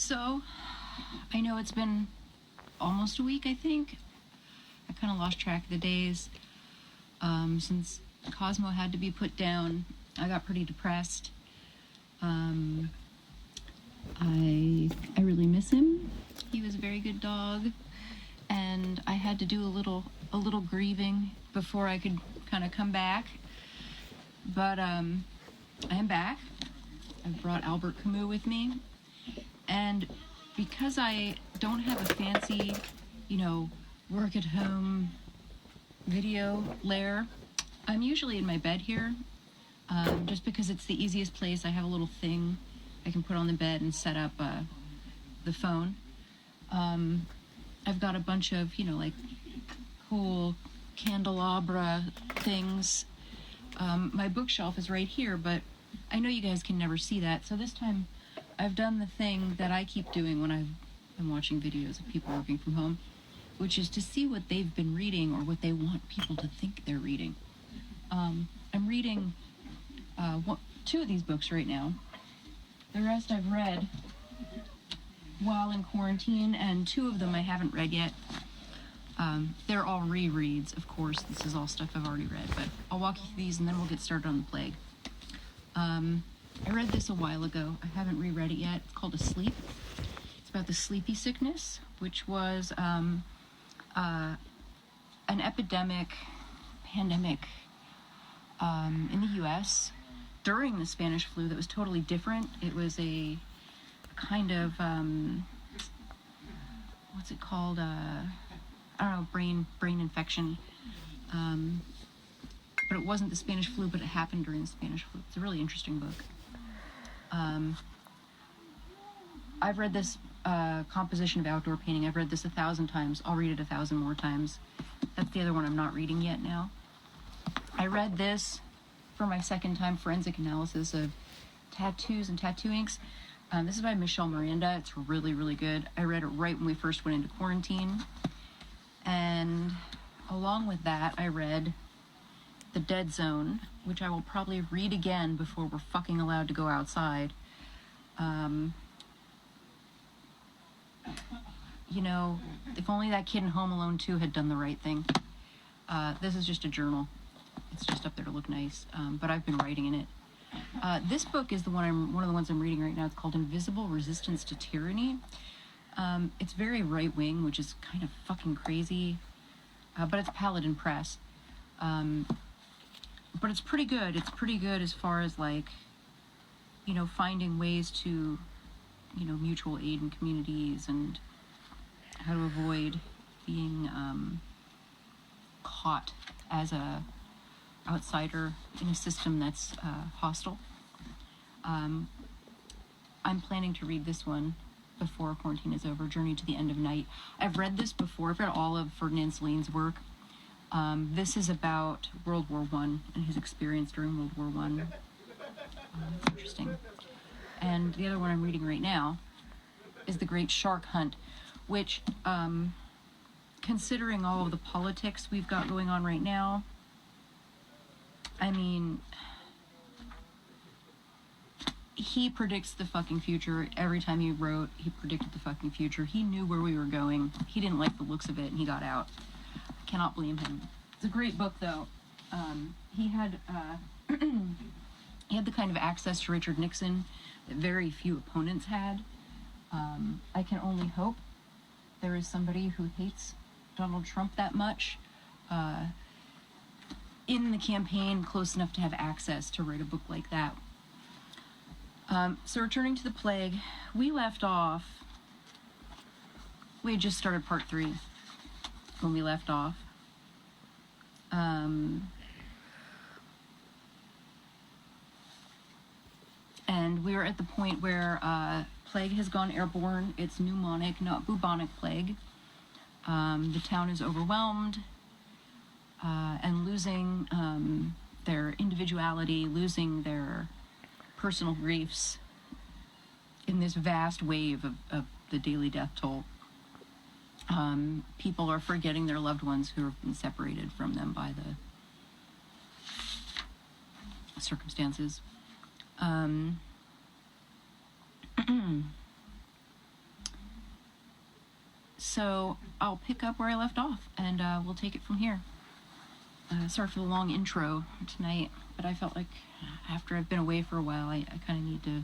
So, I know it's been almost a week, I think. I kind of lost track of the days. Since Cosmo had to be put down, I got pretty depressed. I really miss him. He was a very good dog, and I had to do a little grieving before I could kind of come back. But I am back. I've brought Albert Camus with me, and because I don't have a fancy, work at home video lair, I'm usually in my bed here, just because it's the easiest place. I have a little thing I can put on the bed and set up the phone. I've got a bunch of, cool candelabra things. My bookshelf is right here, but I know you guys can never see that, so this time I've done the thing that I keep doing when I'm watching videos of people working from home, which is to see what they've been reading or what they want people to think they're reading. I'm reading two of these books right now. The rest I've read while in quarantine, and two of them I haven't read yet. They're all rereads, of course. This is all stuff I've already read, but I'll walk you through these and then we'll get started on the plague. I read this a while ago. I haven't reread it yet. It's called Asleep. It's about the sleepy sickness, which was an pandemic in the U.S. during the Spanish flu that was totally different. It was a kind of, what's it called? Brain infection. But it wasn't the Spanish flu, but it happened during the Spanish flu. It's a really interesting book. I've read this composition of outdoor painting. I've read this 1,000 times. I'll read it 1,000 more times. That's the other one I'm not reading yet now. I read this for my second time, Forensic Analysis of Tattoos and Tattoo Inks. This is by Michelle Miranda. It's really, really good. I read it right when we first went into quarantine. And along with that, I read The Dead Zone, which I will probably read again before we're fucking allowed to go outside. If only that kid in Home Alone 2 had done the right thing. This is just a journal. It's just up there to look nice, but I've been writing in it. This book is one of the ones I'm reading right now. It's called Invisible Resistance to Tyranny. It's very right-wing, which is kind of fucking crazy, but it's Paladin Press. But it's pretty good. It's pretty good as far as, finding ways to, mutual aid in communities and how to avoid being caught as a outsider in a system that's hostile. I'm planning to read this one before quarantine is over, Journey to the End of Night. I've read this before. I've read all of Ferdinand Celine's work. This is about World War I and his experience during World War I. It's interesting. And the other one I'm reading right now is The Great Shark Hunt, which, considering all of the politics we've got going on right now, he predicts the fucking future. Every time he wrote, he predicted the fucking future. He knew where we were going. He didn't like the looks of it, and he got out. Cannot blame him. It's a great book, though. He had he had the kind of access to Richard Nixon that very few opponents had. I can only hope there is somebody who hates Donald Trump that much in the campaign, close enough to have access to write a book like that. So returning to the plague, we left off. We had just started part 3 when we left off. And we were at the point where plague has gone airborne. It's pneumonic, not bubonic plague. The town is overwhelmed and losing their individuality, losing their personal griefs in this vast wave of the daily death toll. People are forgetting their loved ones who have been separated from them by the circumstances. So I'll pick up where I left off, and we'll take it from here. Sorry for the long intro tonight, but I felt like after I've been away for a while, I kind of need to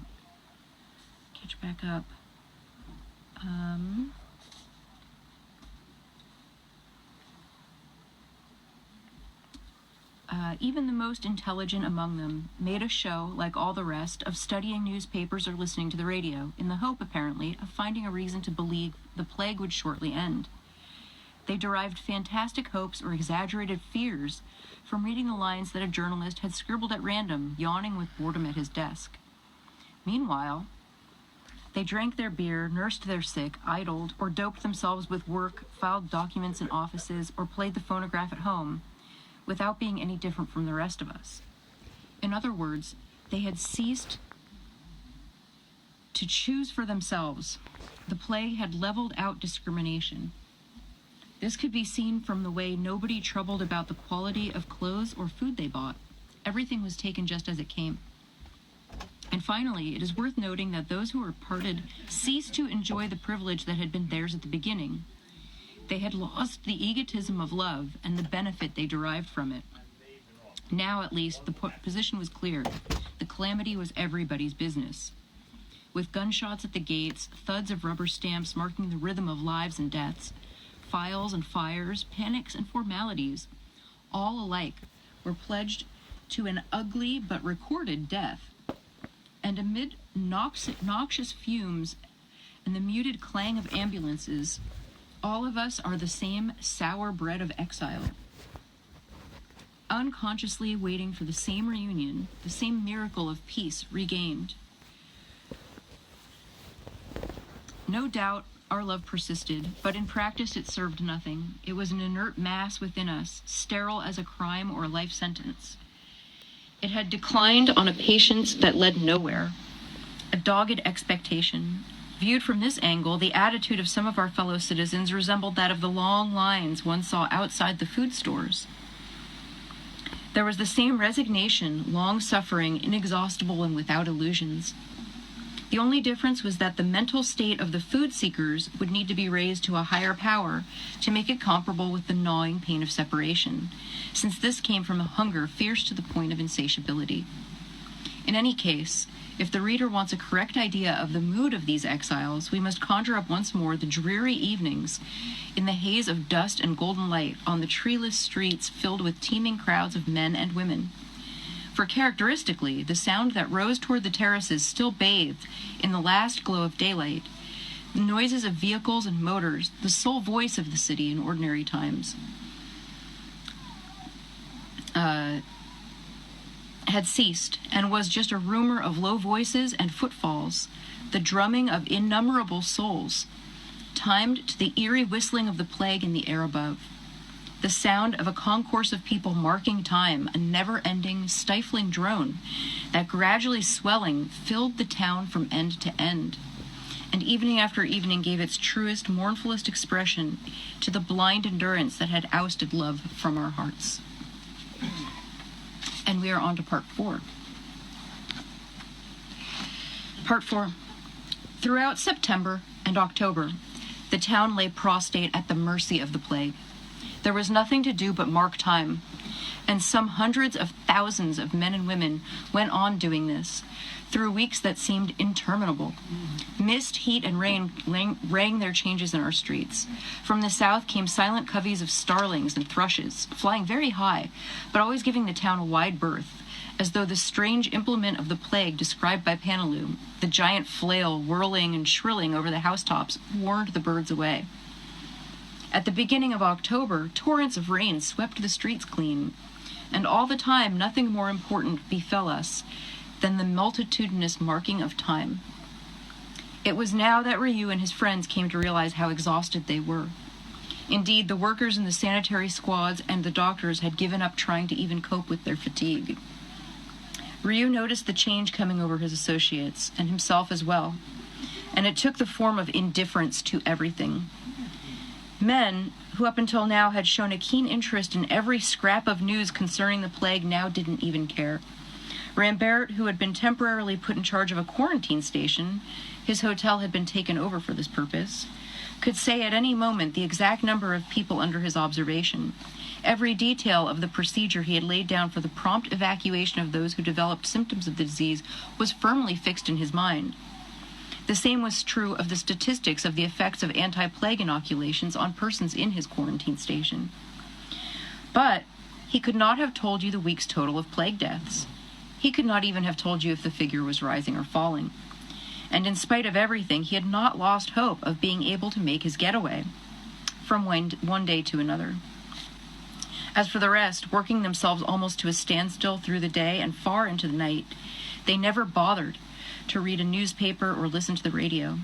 catch back up. Even the most intelligent among them made a show, like all the rest, of studying newspapers or listening to the radio, in the hope, apparently, of finding a reason to believe the plague would shortly end. They derived fantastic hopes or exaggerated fears from reading the lines that a journalist had scribbled at random, yawning with boredom at his desk. Meanwhile, they drank their beer, nursed their sick, idled, or doped themselves with work, filed documents in offices, or played the phonograph at home, without being any different from the rest of us. In other words, they had ceased to choose for themselves. The plague had leveled out discrimination. This could be seen from the way nobody troubled about the quality of clothes or food they bought. Everything was taken just as it came. And finally, it is worth noting that those who were parted ceased to enjoy the privilege that had been theirs at the beginning. They had lost the egotism of love and the benefit they derived from it. Now, at least, the position was clear. The calamity was everybody's business. With gunshots at the gates, thuds of rubber stamps marking the rhythm of lives and deaths, files and fires, panics and formalities, all alike were pledged to an ugly but recorded death. And amid noxious fumes and the muted clang of ambulances, all of us are the same sour bread of exile, unconsciously waiting for the same reunion, the same miracle of peace regained. No doubt our love persisted, but in practice it served nothing. It was an inert mass within us, sterile as a crime or a life sentence. It had declined on a patience that led nowhere, a dogged expectation. Viewed from this angle, the attitude of some of our fellow citizens resembled that of the long lines one saw outside the food stores. There was the same resignation, long-suffering, inexhaustible, and without illusions. The only difference was that the mental state of the food seekers would need to be raised to a higher power to make it comparable with the gnawing pain of separation, since this came from a hunger fierce to the point of insatiability. In any case, if the reader wants a correct idea of the mood of these exiles, we must conjure up once more the dreary evenings in the haze of dust and golden light on the treeless streets filled with teeming crowds of men and women. For characteristically, the sound that rose toward the terraces still bathed in the last glow of daylight, the noises of vehicles and motors, the sole voice of the city in ordinary times, had ceased, and was just a rumor of low voices and footfalls, the drumming of innumerable souls, timed to the eerie whistling of the plague in the air above. The sound of a concourse of people marking time, a never-ending, stifling drone that, gradually swelling, filled the town from end to end, and evening after evening gave its truest, mournfulest expression to the blind endurance that had ousted love from our hearts. And we are on to part 4. Part 4. Throughout September and October, the town lay prostrate at the mercy of the plague. There was nothing to do but mark time, and some hundreds of thousands of men and women went on doing this through weeks that seemed interminable. Mist, heat, and rain rang their changes in our streets. From the south came silent coveys of starlings and thrushes, flying very high, but always giving the town a wide berth, as though the strange implement of the plague described by Panelu, the giant flail whirling and shrilling over the housetops, warned the birds away. At the beginning of October, torrents of rain swept the streets clean, and all the time nothing more important befell us than the multitudinous marking of time. It was now that Ryu and his friends came to realize how exhausted they were. Indeed, the workers in the sanitary squads and the doctors had given up trying to even cope with their fatigue. Ryu noticed the change coming over his associates, and himself as well, and it took the form of indifference to everything. Men, who up until now had shown a keen interest in every scrap of news concerning the plague, now didn't even care. Rambert, who had been temporarily put in charge of a quarantine station, his hotel had been taken over for this purpose, could say at any moment the exact number of people under his observation. Every detail of the procedure he had laid down for the prompt evacuation of those who developed symptoms of the disease was firmly fixed in his mind. The same was true of the statistics of the effects of anti-plague inoculations on persons in his quarantine station. But he could not have told you the week's total of plague deaths. He could not even have told you if the figure was rising or falling. And in spite of everything, he had not lost hope of being able to make his getaway from one day to another. As for the rest, working themselves almost to a standstill through the day and far into the night, they never bothered to read a newspaper or listen to the radio.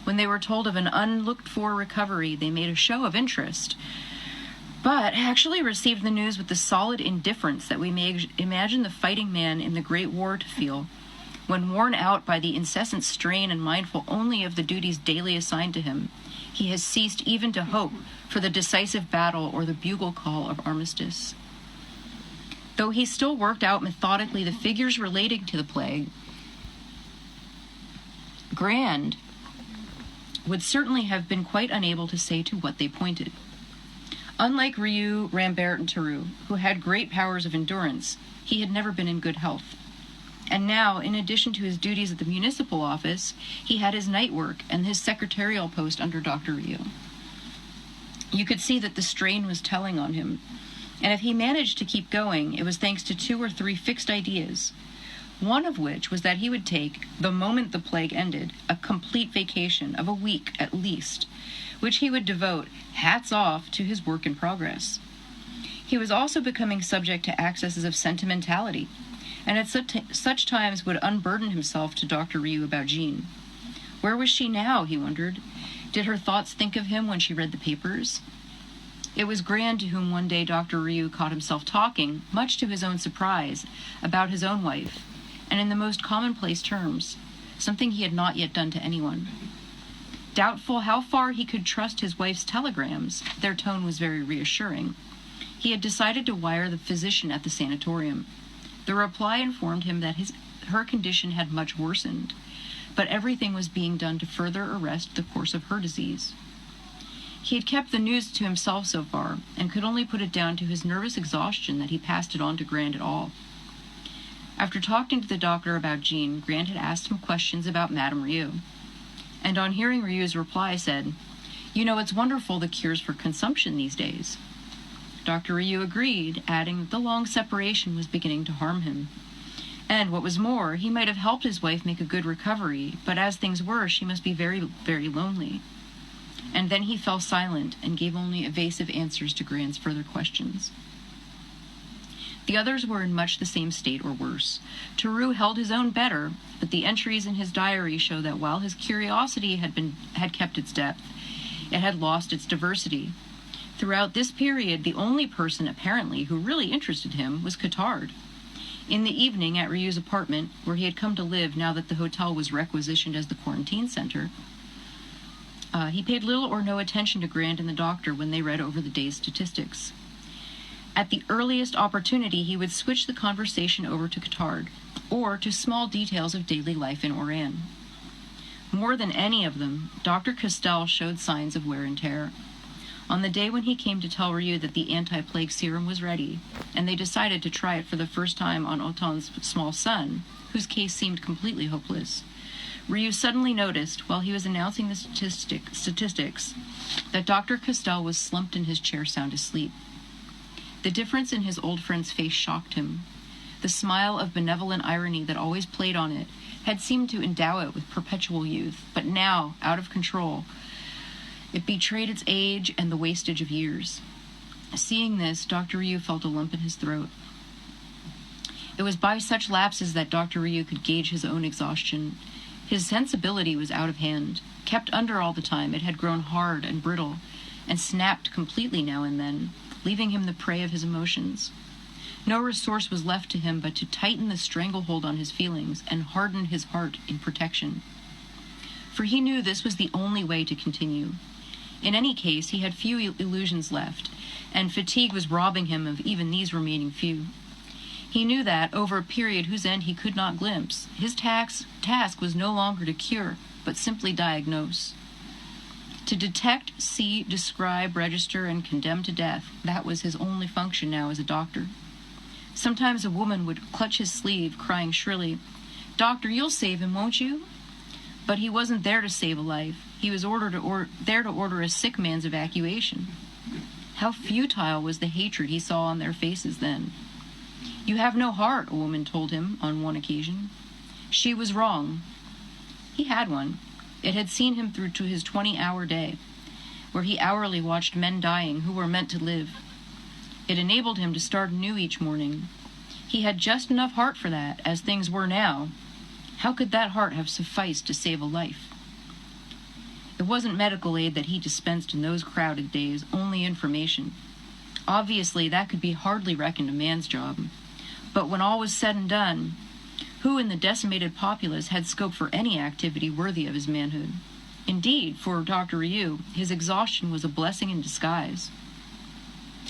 When they were told of an unlooked-for recovery, they made a show of interest, but actually received the news with the solid indifference that we may imagine the fighting man in the Great War to feel, when worn out by the incessant strain and mindful only of the duties daily assigned to him, he has ceased even to hope for the decisive battle or the bugle call of armistice. Though he still worked out methodically the figures relating to the plague, Grand would certainly have been quite unable to say to what they pointed. Unlike Ryu, Rambert, and Tarou, who had great powers of endurance, he had never been in good health. And now, in addition to his duties at the municipal office, he had his night work and his secretarial post under Dr. Ryu. You could see that the strain was telling on him, and if he managed to keep going, it was thanks to 2 or 3 fixed ideas, one of which was that he would take, the moment the plague ended, a complete vacation of a week at least, which he would devote, hats off, to his work in progress. He was also becoming subject to accesses of sentimentality, and at such times would unburden himself to Dr. Ryu about Jean. Where was she now, he wondered? Did her thoughts think of him when she read the papers? It was Grand to whom one day Dr. Ryu caught himself talking, much to his own surprise, about his own wife, and in the most commonplace terms, something he had not yet done to anyone. Doubtful how far he could trust his wife's telegrams, their tone was very reassuring. He had decided to wire the physician at the sanatorium. The reply informed him that her condition had much worsened, but everything was being done to further arrest the course of her disease. He had kept the news to himself so far, and could only put it down to his nervous exhaustion that he passed it on to Grand at all. After talking to the doctor about Jean, Grand had asked him questions about Madame Ryu, and on hearing Ryu's reply said, "You know, it's wonderful the cures for consumption these days." Dr. Ryu agreed, adding that the long separation was beginning to harm him. And what was more, he might have helped his wife make a good recovery, but as things were, she must be very, very lonely. And then he fell silent and gave only evasive answers to Grand's further questions. The others were in much the same state or worse. Tarou held his own better, but the entries in his diary show that while his curiosity had kept its depth, it had lost its diversity. Throughout this period, the only person, apparently, who really interested him was Cottard. In the evening, at Ryu's apartment, where he had come to live now that the hotel was requisitioned as the quarantine center, he paid little or no attention to Grand and the doctor when they read over the day's statistics. At the earliest opportunity, he would switch the conversation over to Cottard, or to small details of daily life in Oran. More than any of them, Dr. Castell showed signs of wear and tear. On the day when he came to tell Ryu that the anti-plague serum was ready, and they decided to try it for the first time on Oton's small son, whose case seemed completely hopeless, Ryu suddenly noticed, while he was announcing the statistics, that Dr. Castell was slumped in his chair sound asleep. The difference in his old friend's face shocked him. The smile of benevolent irony that always played on it had seemed to endow it with perpetual youth, but now, out of control, it betrayed its age and the wastage of years. Seeing this, Dr. Ryu felt a lump in his throat. It was by such lapses that Dr. Ryu could gauge his own exhaustion. His sensibility was out of hand. Kept under all the time, it had grown hard and brittle, and snapped completely now and then, leaving him the prey of his emotions. No resource was left to him but to tighten the stranglehold on his feelings and harden his heart in protection. For he knew this was the only way to continue. In any case, he had few illusions left, and fatigue was robbing him of even these remaining few. He knew that, over a period whose end he could not glimpse, his task was no longer to cure, but simply diagnose. To detect, see, describe, register, and condemn to death, that was his only function now as a doctor. Sometimes a woman would clutch his sleeve, crying shrilly, "Doctor, you'll save him, won't you?" But he wasn't there to save a life. He was there to order a sick man's evacuation. How futile was the hatred he saw on their faces then. "You have no heart," a woman told him on one occasion. She was wrong. He had one. It had seen him through to his 20-hour day, where he hourly watched men dying who were meant to live. It enabled him to start anew each morning. He had just enough heart for that, as things were now. How could that heart have sufficed to save a life? It wasn't medical aid that he dispensed in those crowded days, only information. Obviously, that could be hardly reckoned a man's job. But when all was said and done, who in the decimated populace had scope for any activity worthy of his manhood? Indeed, for Dr. Ryu, his exhaustion was a blessing in disguise.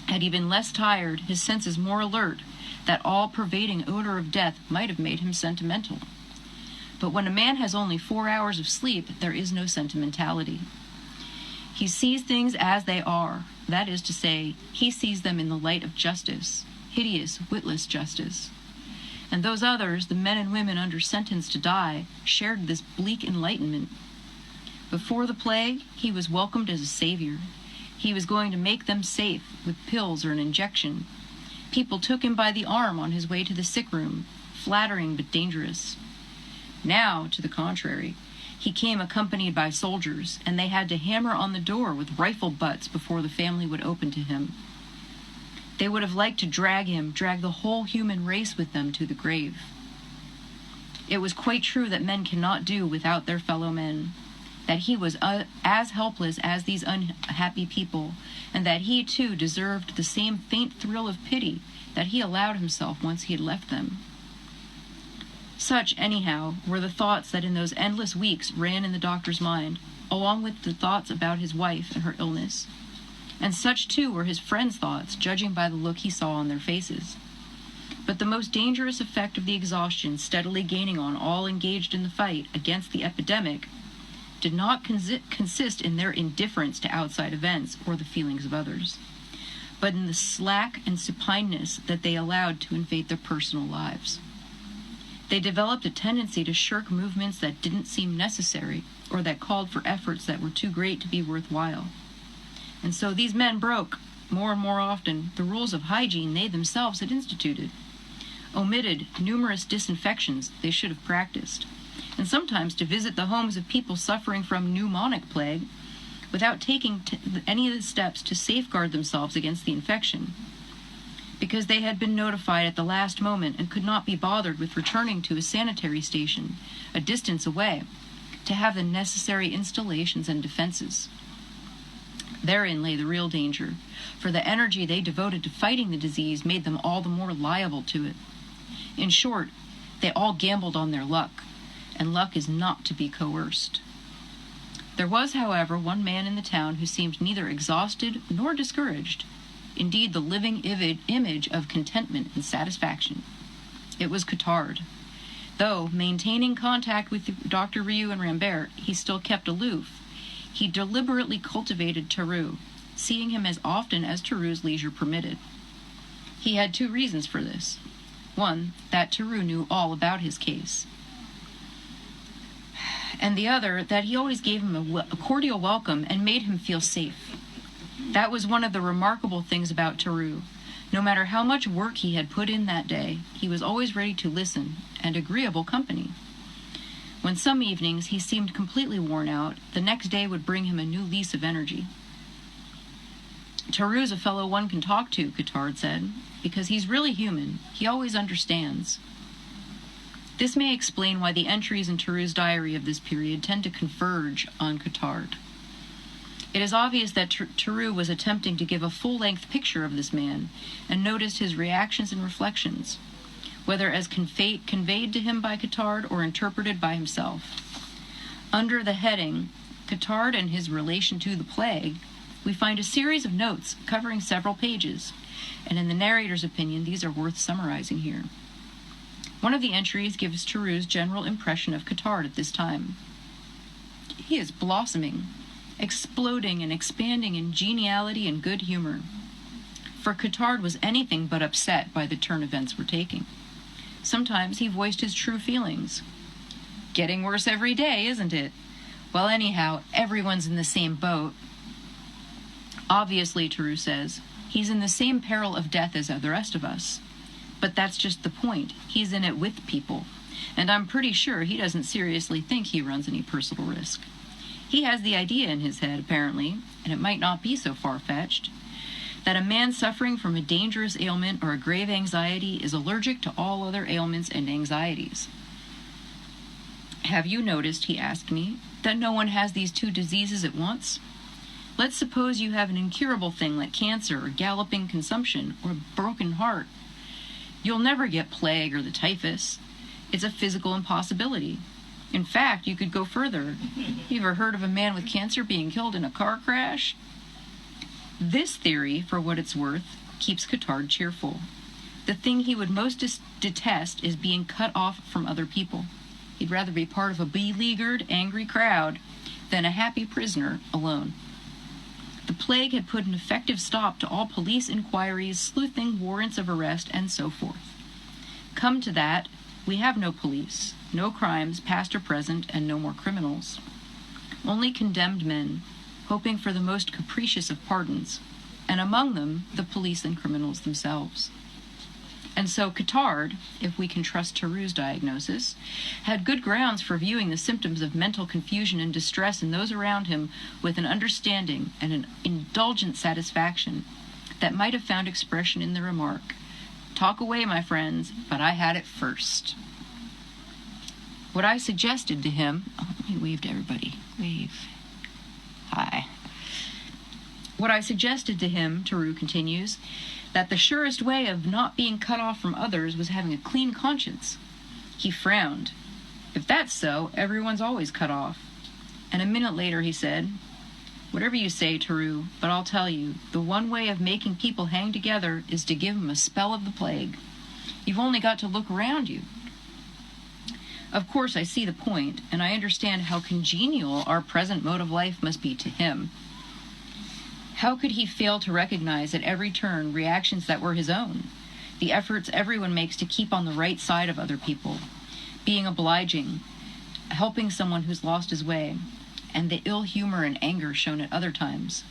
Had he been less tired, his senses more alert, that all-pervading odor of death might have made him sentimental. But when a man has only 4 hours of sleep, there is no sentimentality. He sees things as they are. That is to say, he sees them in the light of justice, hideous, witless justice. And those others, the men and women under sentence to die, shared this bleak enlightenment. Before the plague, he was welcomed as a savior. He was going to make them safe with pills or an injection. People took him by the arm on his way to the sick room, flattering but dangerous. Now, to the contrary, he came accompanied by soldiers, and they had to hammer on the door with rifle butts before the family would open to him. They would have liked to drag the whole human race with them to the grave. It was quite true that men cannot do without their fellow men, that he was as helpless as these unhappy people, and that he too deserved the same faint thrill of pity that he allowed himself once he had left them. Such, anyhow, were the thoughts that in those endless weeks ran in the doctor's mind, along with the thoughts about his wife and her illness. And such, too, were his friends' thoughts, judging by the look he saw on their faces. But the most dangerous effect of the exhaustion steadily gaining on all engaged in the fight against the epidemic did not consist in their indifference to outside events or the feelings of others, but in the slack and supineness that they allowed to invade their personal lives. They developed a tendency to shirk movements that didn't seem necessary or that called for efforts that were too great to be worthwhile. And so these men broke, more and more often, the rules of hygiene they themselves had instituted, omitted numerous disinfections they should have practiced, and sometimes to visit the homes of people suffering from pneumonic plague without taking any of the steps to safeguard themselves against the infection, because they had been notified at the last moment and could not be bothered with returning to a sanitary station a distance away to have the necessary installations and defenses. Therein lay the real danger, for the energy they devoted to fighting the disease made them all the more liable to it. In short, they all gambled on their luck, and luck is not to be coerced. There was, however, one man in the town who seemed neither exhausted nor discouraged, indeed the living image of contentment and satisfaction. It was Cottard. Though maintaining contact with Dr. Ryu and Rambert, he still kept aloof. He deliberately cultivated Tarrou, seeing him as often as Tarrou's leisure permitted. He had two reasons for this. One, that Tarrou knew all about his case, and the other, that he always gave him a cordial welcome and made him feel safe. That was one of the remarkable things about Tarrou. No matter how much work he had put in that day, he was always ready to listen, and agreeable company. When some evenings he seemed completely worn out, the next day would bring him a new lease of energy. "Tarrou's a fellow one can talk to," Cottard said, "because he's really human. He always understands." This may explain why the entries in Tarrou's diary of this period tend to converge on Cottard. It is obvious that Tarrou was attempting to give a full-length picture of this man, and noticed his reactions and reflections, whether as conveyed to him by Cottard or interpreted by himself. Under the heading, Cottard and his relation to the plague, we find a series of notes covering several pages, and in the narrator's opinion, these are worth summarizing here. One of the entries gives Tarrou's general impression of Cottard at this time. "He is blossoming. exploding and expanding in geniality and good humor. For Cottard was anything but upset by the turn events were taking. Sometimes he voiced his true feelings. Getting worse every day, isn't it? Well, anyhow, everyone's in the same boat. Obviously, Theroux says, he's in the same peril of death as the rest of us. But that's just the point. He's in it with people. And I'm pretty sure he doesn't seriously think he runs any personal risk. He has the idea in his head, apparently, and it might not be so far-fetched, that a man suffering from a dangerous ailment or a grave anxiety is allergic to all other ailments and anxieties. Have you noticed, he asked me, that no one has these two diseases at once? Let's suppose you have an incurable thing like cancer or galloping consumption or a broken heart. You'll never get plague or the typhus. It's a physical impossibility. In fact, you could go further. You ever heard of a man with cancer being killed in a car crash? This theory, for what it's worth, keeps Cottard cheerful. The thing he would most detest is being cut off from other people. He'd rather be part of a beleaguered, angry crowd than a happy prisoner alone. The plague had put an effective stop to all police inquiries, sleuthing, warrants of arrest, and so forth. Come to that, we have no police, no crimes, past or present, and no more criminals. Only condemned men, hoping for the most capricious of pardons, and among them, the police and criminals themselves. And so Cottard, if we can trust Theroux's diagnosis, had good grounds for viewing the symptoms of mental confusion and distress in those around him with an understanding and an indulgent satisfaction that might have found expression in the remark, "Talk away, my friends, but I had it first." What I suggested to him, let me wave to everybody, wave, hi. What I suggested to him, Theroux continues, that the surest way of not being cut off from others was having a clean conscience. He frowned. If that's so, everyone's always cut off. And a minute later he said, "Whatever you say, Theroux, but I'll tell you, the one way of making people hang together is to give them a spell of the plague. You've only got to look around you." Of course, I see the point, and I understand how congenial our present mode of life must be to him. How could he fail to recognize at every turn reactions that were his own, the efforts everyone makes to keep on the right side of other people, being obliging, helping someone who's lost his way, and the ill humor and anger shown at other times,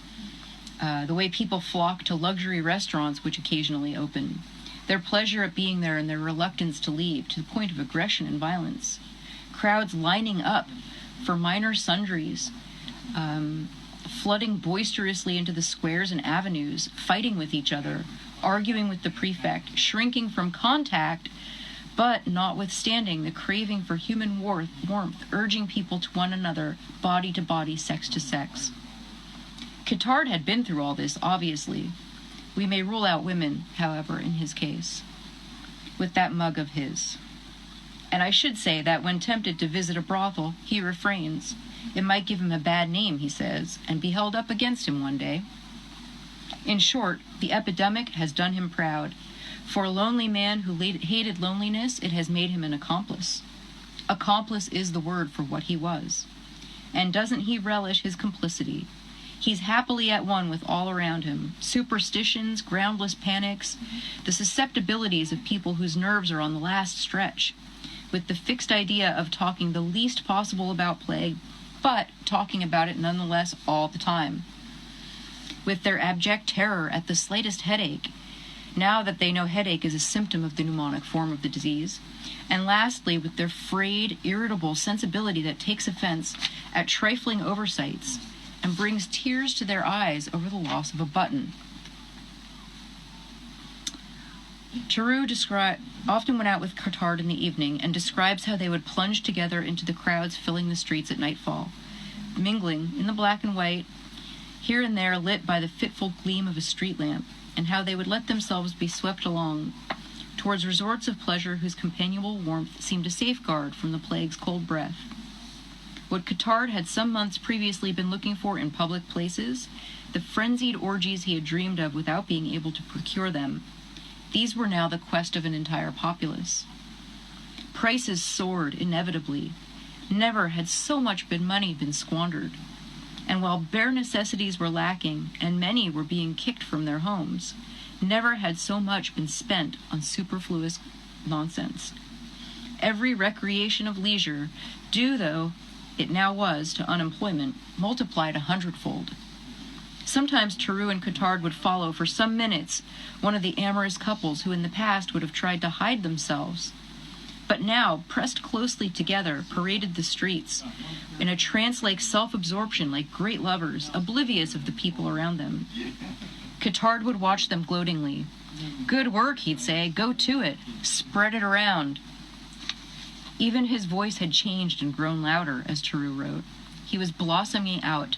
the way people flock to luxury restaurants which occasionally open, their pleasure at being there and their reluctance to leave to the point of aggression and violence, crowds lining up for minor sundries, flooding boisterously into the squares and avenues, fighting with each other, arguing with the prefect, shrinking from contact, but notwithstanding the craving for human warmth, urging people to one another, body to body, sex to sex. Cottard had been through all this, obviously. We may rule out women, however, in his case, with that mug of his. And I should say that when tempted to visit a brothel, he refrains. It might give him a bad name, he says, and be held up against him one day. In short, the epidemic has done him proud. For a lonely man who hated loneliness, it has made him an accomplice. Accomplice is the word for what he was. And doesn't he relish his complicity? He's happily at one with all around him. Superstitions, groundless panics, the susceptibilities of people whose nerves are on the last stretch, with the fixed idea of talking the least possible about plague, but talking about it nonetheless all the time. With their abject terror at the slightest headache, now that they know headache is a symptom of the pneumonic form of the disease. And lastly, with their frayed, irritable sensibility that takes offense at trifling oversights and brings tears to their eyes over the loss of a button. Theroux often went out with Cottard in the evening and describes how they would plunge together into the crowds filling the streets at nightfall, mingling in the black and white, here and there lit by the fitful gleam of a street lamp, and how they would let themselves be swept along towards resorts of pleasure whose companionable warmth seemed a safeguard from the plague's cold breath. What Cottard had some months previously been looking for in public places, the frenzied orgies he had dreamed of without being able to procure them, these were now the quest of an entire populace. Prices soared inevitably. Never had so much money been squandered. And while bare necessities were lacking, and many were being kicked from their homes, never had so much been spent on superfluous nonsense. Every recreation of leisure, due though it now was to unemployment, multiplied 100-fold. Sometimes Tarrou and Cottard would follow for some minutes one of the amorous couples who in the past would have tried to hide themselves, but now, pressed closely together, paraded the streets in a trance-like self-absorption like great lovers, oblivious of the people around them. Cottard would watch them gloatingly. "Good work," he'd say. "Go to it. Spread it around." Even his voice had changed and grown louder, as Tarrou wrote. He was blossoming out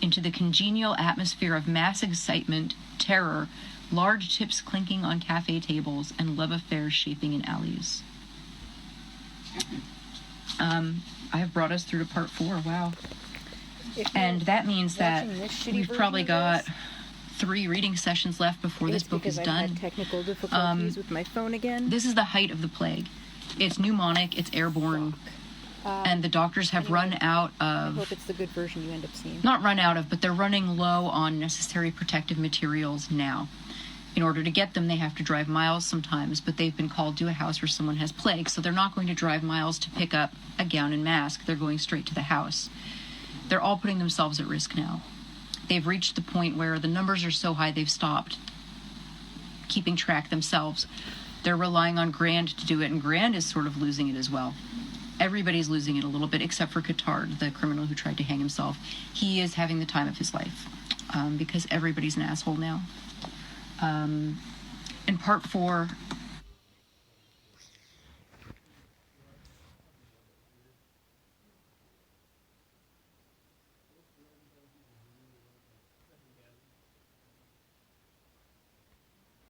into the congenial atmosphere of mass excitement, terror, large tips clinking on cafe tables, and love affairs shaping in alleys. I have brought us through to part 4. Wow. And that means that we've probably got 3 reading sessions left before this book is done. I've had technical difficulties with my phone again. This is the height of the plague. It's pneumonic, it's airborne, and the doctors have run out of... I hope it's the good version you end up seeing. Not run out of, but they're running low on necessary protective materials now. In order to get them, they have to drive miles sometimes, but they've been called to a house where someone has plague, so they're not going to drive miles to pick up a gown and mask. They're going straight to the house. They're all putting themselves at risk now. They've reached the point where the numbers are so high they've stopped keeping track themselves. They're relying on Grand to do it, and Grand is sort of losing it as well. Everybody's losing it a little bit, except for Cottard, the criminal who tried to hang himself. He is having the time of his life, because everybody's an asshole now. In part 4,